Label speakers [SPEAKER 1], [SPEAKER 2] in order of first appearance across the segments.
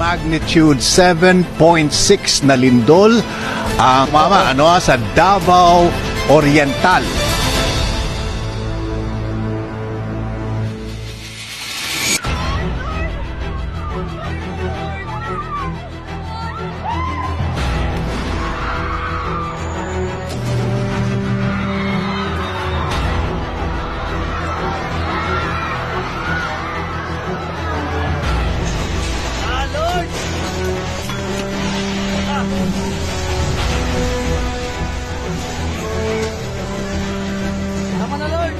[SPEAKER 1] Magnitude 7.6 na lindol ang sa Davao Oriental.
[SPEAKER 2] Tama na, Lord!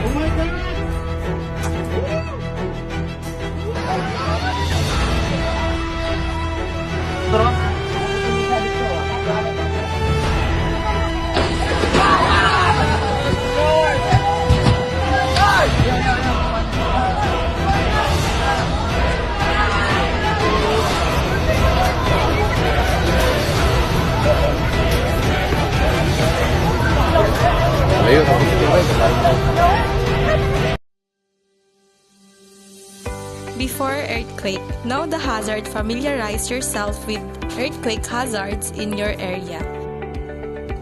[SPEAKER 2] Oh my God!
[SPEAKER 3] Before earthquake, know the hazard. Familiarize yourself with earthquake hazards in your area.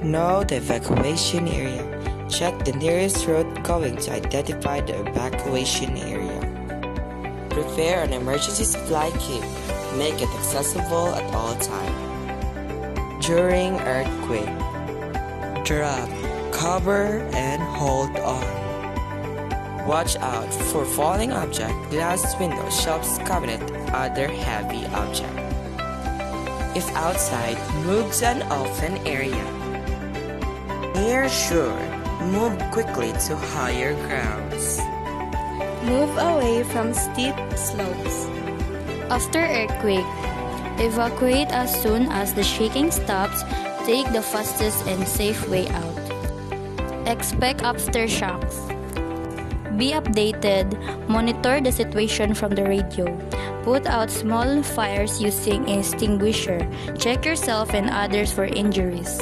[SPEAKER 4] Know the evacuation area. Check the nearest road going to identify the evacuation area. Prepare an emergency supply kit. Make it accessible at all times. During earthquake, drop, cover, and hold on. Watch out for falling object, glass, window, shelves, cabinet, other heavy object. If outside, move to an open area. Near shore, move quickly to higher grounds.
[SPEAKER 3] Move away from steep slopes.
[SPEAKER 5] After earthquake, evacuate as soon as the shaking stops. Take the fastest and safe way out. Expect aftershocks. Be updated. Monitor the situation from the radio. Put out small fires using an extinguisher. Check yourself and others for injuries.